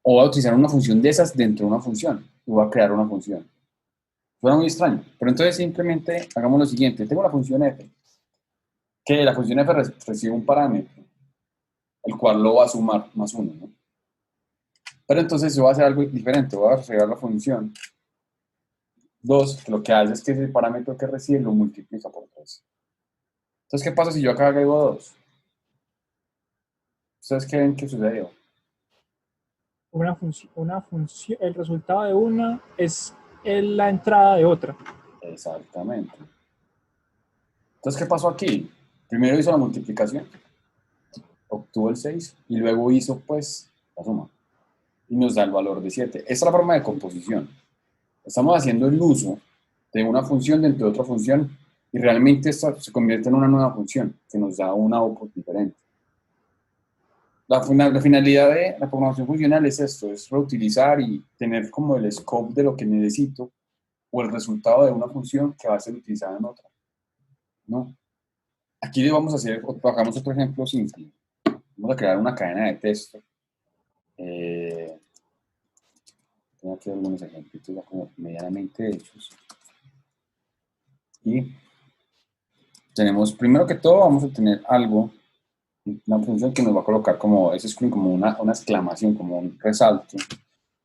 ¿O voy a utilizar una función de esas dentro de una función? Y voy a crear una función. Suena muy extraño, pero entonces simplemente hagamos lo siguiente. Tengo la función f, que la función f recibe un parámetro, el cual lo va a sumar más uno, ¿no? Pero entonces yo voy a hacer algo diferente. Voy a agregar la función 2, que lo que hace es que ese parámetro que recibe lo multiplica por 3. Entonces, ¿qué pasa si yo acá agrego 2? ¿Ustedes creen que sucedió? El resultado de una es la entrada de otra. Exactamente. Entonces, ¿qué pasó aquí? Primero hizo la multiplicación, obtuvo el 6 y luego hizo, pues, la suma. Y nos da el valor de 7. Esta es la forma de composición. Estamos haciendo el uso de una función dentro de otra función y realmente esta se convierte en una nueva función que nos da una output diferente. La finalidad de la programación funcional es esto, es reutilizar y tener como el scope de lo que necesito o el resultado de una función que va a ser utilizada en otra, ¿no? Aquí vamos a hacer, hagamos otro ejemplo simple. Vamos a crear una cadena de texto. Tengo aquí algunos ejemplos ya como medianamente hechos. Y tenemos, primero que todo, vamos a tener algo una función que nos va a colocar como, ese screen como una exclamación, como un resalto,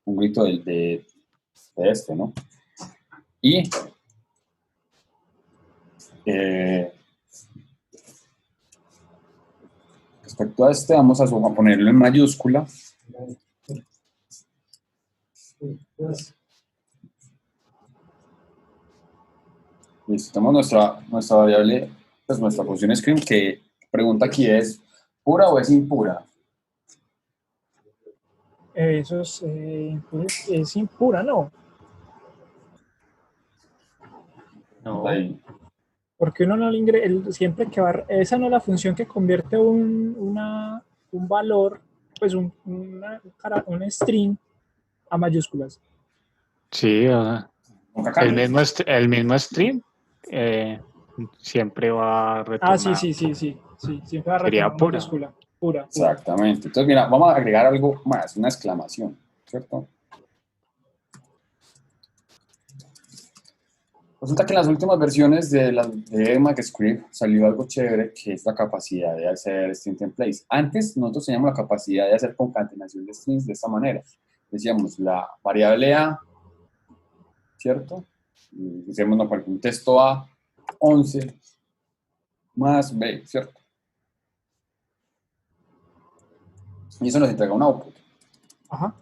un grito de este, ¿no? Y respecto a este, vamos a ponerlo en mayúscula. Listo, tenemos nuestra variable, pues nuestra función screen, que pregunta aquí es, ¿pura o es impura? Eso es impura, ¿no? No, Ahí. Porque uno no le ingresa, siempre que va, esa no es la función que convierte un valor, pues un string a mayúsculas. sí, o sea, Nunca cambia. el mismo stream eh, siempre va a Ah, sí, retornar, sí, sí, sí, sí, siempre va a sería retornar pura. mayúscula, pura, pura. Exactamente. Entonces, mira, vamos a agregar algo más, una exclamación, ¿cierto? Resulta que en las últimas versiones de ECMAScript salió algo chévere, que es la capacidad de hacer string templates. Antes nosotros teníamos la capacidad de hacer concatenación de strings de esta manera. Decíamos la variable A, ¿cierto? Y decíamos, no, por ejemplo, un texto A, 11 más B, ¿cierto? Y eso nos entrega un output, Ajá.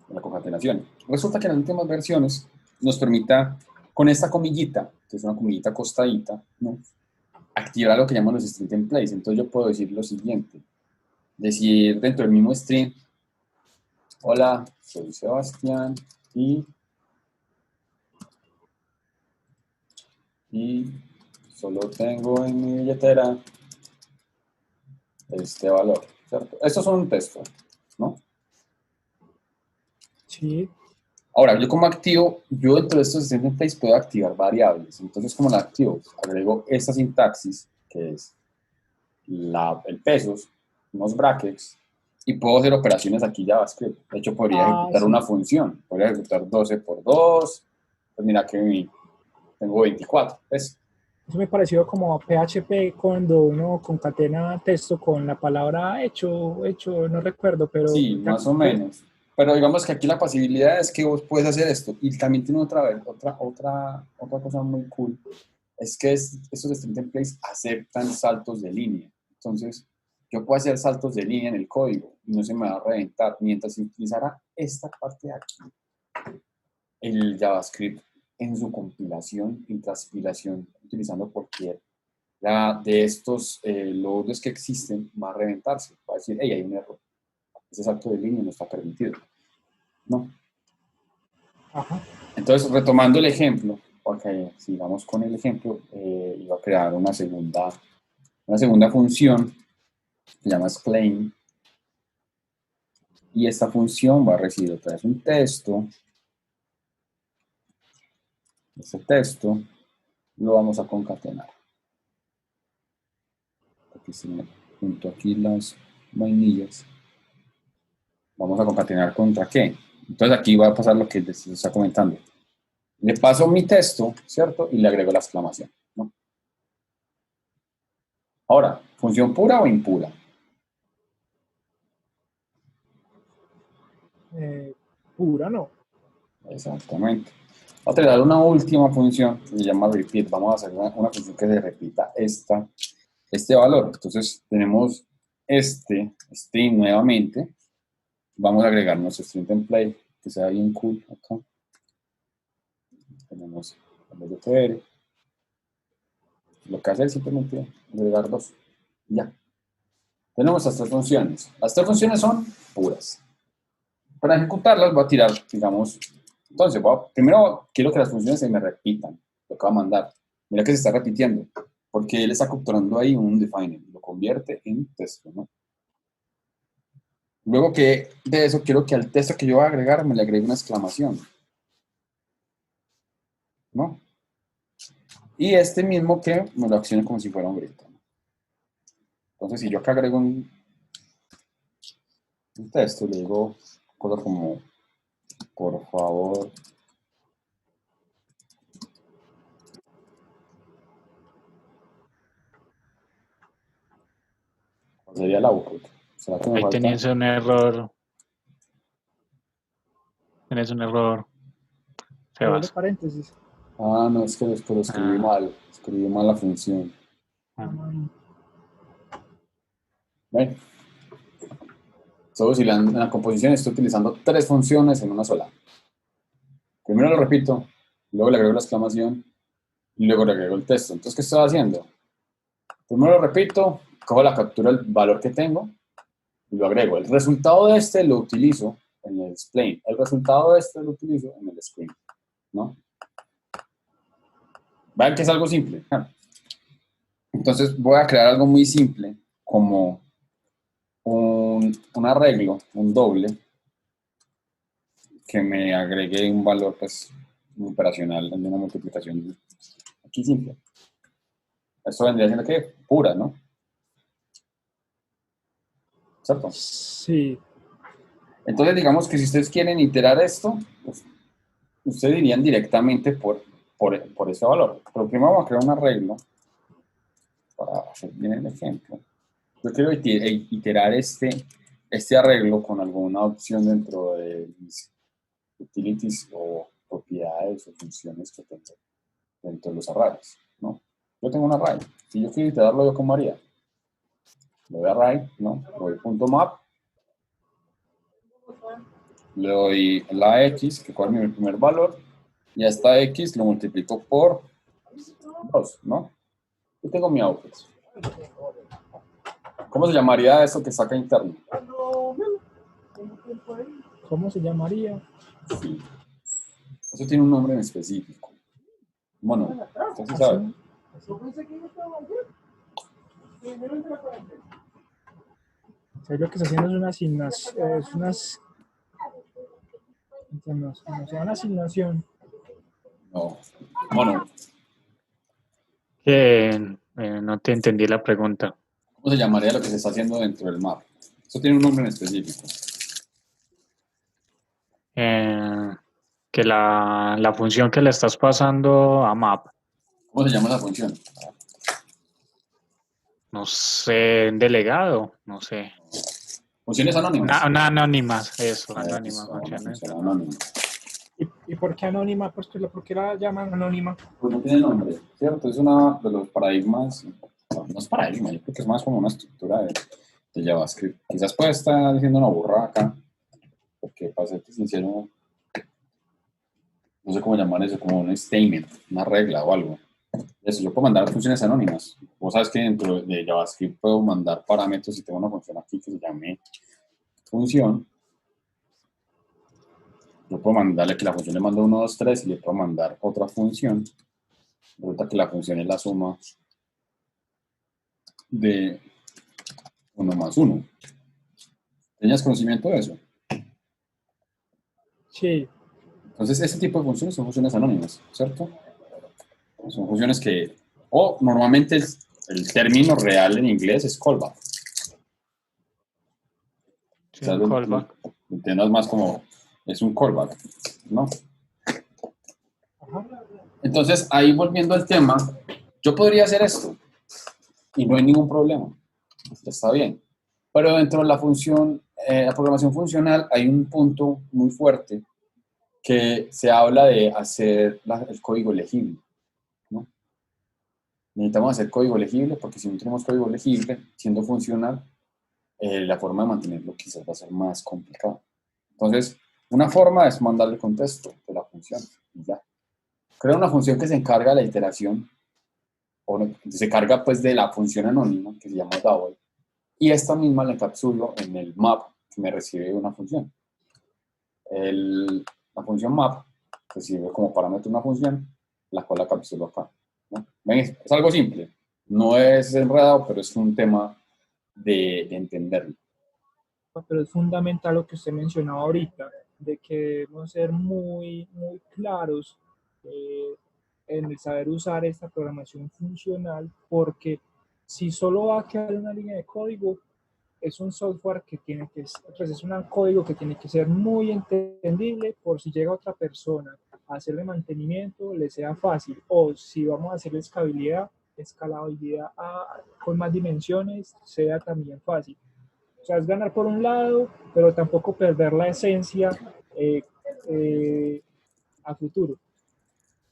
la concatenación. Resulta que en las últimas versiones nos permita, con esta comillita, que es una comillita acostadita, ¿no?, activar lo que llaman los string templates. Entonces yo puedo decir lo siguiente, decir dentro del mismo string, hola, soy Sebastián y solo tengo en mi billetera este valor, ¿cierto? Esto es un texto, ¿no? Sí. Ahora, yo como activo, yo dentro de estos string templates puedo activar variables. Entonces, ¿cómo la activo? Agrego esta sintaxis, que es el pesos, unos brackets, y puedo hacer operaciones aquí JavaScript. De hecho, podría Ah, ejecutar una sí. función. Podría ejecutar 12 por 2. Pues mira que tengo 24. ¿Ves? Es muy parecido como a PHP cuando uno concatena texto con la palabra hecho, no recuerdo, pero Sí, más o menos. Pero digamos que aquí la posibilidad es que vos puedes hacer esto. Y también tiene otra cosa muy cool. Es que estos string templates aceptan saltos de línea. Entonces, yo puedo hacer saltos de línea en el código y no se me va a reventar. Mientras se utilizará esta parte de aquí, el JavaScript en su compilación y transpilación, utilizando cualquier de estos loaders que existen, va a reventarse. Va a decir, hey, hay un error. Ese salto de línea no está permitido. ¿No? ajá. Entonces, retomando el ejemplo, porque sigamos con el ejemplo, iba a crear una segunda función que se llama claim, y esta función va a recibir otra vez un texto. Este texto lo vamos a concatenar. Aquí se me junto aquí las vainillas. Vamos a concatenar contra qué. Entonces aquí va a pasar lo que les está comentando. Le paso mi texto, ¿cierto? Y le agrego la exclamación, ¿no? Ahora, ¿función pura o impura? Eh, pura, no. Exactamente. Voy a agregar una última función que se llama repeat. Vamos a hacer una función que se repita este valor. Entonces tenemos este string nuevamente. Vamos a agregar nuestro string template que sea bien cool acá. Tenemos el tr. Lo que hace es simplemente agregar dos. Y ya. Tenemos estas tres funciones. Las tres funciones son puras. Para ejecutarlas voy a tirar, digamos, entonces primero quiero que las funciones se me repitan, lo que va a mandar. Mira que se está repitiendo, porque él está capturando ahí un define, lo convierte en texto, ¿no? Luego que de eso quiero que al texto que yo voy a agregar me le agregue una exclamación, ¿no? Y este mismo que me lo accione como si fuera un grito, ¿no? Entonces si yo acá agrego un texto, le digo cosas como, por favor, Sería el output. ¿Será que me Ahí falta? tenías un error. Tienes un error, Doble Sebas. paréntesis. Ah, no, es que después lo escribí mal la función. Ven, en la composición estoy utilizando 3 funciones en una sola. Primero lo repito, luego le agrego la exclamación y luego le agrego el texto. Entonces, ¿qué estoy haciendo? Primero lo repito, cojo la captura del valor que tengo y lo agrego. El resultado de este lo utilizo en el explain. El resultado de este lo utilizo en el screen, ¿no? Vean que es algo simple. Entonces voy a crear algo muy simple como un arreglo, un doble, que me agregue un valor pues operacional de una multiplicación aquí simple. Esto vendría siendo que pura, ¿no? ¿Cierto? Sí. Entonces digamos que si ustedes quieren iterar esto, pues, ustedes irían directamente por ese valor. Pero primero vamos a crear un arreglo para hacer bien el ejemplo. Yo quiero iterar este arreglo con alguna opción dentro de mis utilities o propiedades o funciones que tengo dentro de los arrays, ¿no? Yo tengo un array. Si yo quiero iterarlo, ¿yo cómo haría? Le doy array, ¿no? Le doy punto .map, le doy la x, que cuál es mi primer valor, y a esta x lo multiplico por 2, ¿no? Yo tengo mi output. ¿Cómo se llamaría eso que saca interno? ¿Cómo se llamaría? Sí. Eso tiene un nombre en específico. Bueno, usted sí sabe. O sea, lo que está haciendo es una asignación. No. Bueno, No te entendí la pregunta. ¿cómo se llamaría lo que se está haciendo dentro del map? Eso tiene un nombre en específico. Que la función que le estás pasando a map, ¿Cómo se llama esa función? no sé, un delegado, no sé. Funciones anónimas. Una anónima, eso, Es anónima, una funciones. función anónima. ¿Y por qué anónima? Pues, ¿por qué la llaman anónima? Pues no tiene nombre, ¿cierto? Es uno de los paradigmas, no es paradigma, yo creo que es más como una estructura de JavaScript. Quizás pueda estar diciendo una burrada acá, porque para serte sincero, no sé cómo llamar eso, como un statement, una regla o algo. Eso, yo puedo mandar funciones anónimas. Vos sabes que dentro de JavaScript puedo mandar parámetros y tengo una función aquí que se llame función. Yo puedo mandarle que la función le mando 1, 2, 3 y le puedo mandar otra función. Resulta que la función es la suma de 1 más 1. ¿Tenías conocimiento de eso? Sí. Entonces, ese tipo de funciones son funciones anónimas, ¿cierto? Son funciones que, o normalmente el término real en inglés es callback. Sí, Quizás un lo callback. entiendas más como, es un callback, ¿no? Ajá. Entonces, ahí volviendo al tema, yo podría hacer esto y no hay ningún problema, está bien. Pero dentro de la función, la programación funcional, hay un punto muy fuerte que se habla de hacer el código legible, ¿no? Necesitamos hacer código legible porque si no tenemos código legible, siendo funcional, la forma de mantenerlo quizás va a ser más complicada. Entonces, una forma es mandarle contexto de la función y ya. Crea una función que se encarga de la iteración o se carga pues de la función anónima que se llama double y esta misma la encapsulo en el map que me recibe una función. La función map recibe como parámetro una función, la cual la capsulo acá, ¿no? ¿Ven? Es algo simple, no es enredado, pero es un tema de entenderlo. Pero es fundamental lo que usted mencionaba ahorita, de que debemos ser muy claros en el saber usar esta programación funcional, porque si solo va a quedar una línea de código, es un software que tiene que, pues es un código que tiene que ser muy entendible por si llega otra persona a hacerle mantenimiento, le sea fácil, o si vamos a hacerle escalabilidad, escalabilidad con más dimensiones sea también fácil. O sea, es ganar por un lado, pero tampoco perder la esencia a futuro.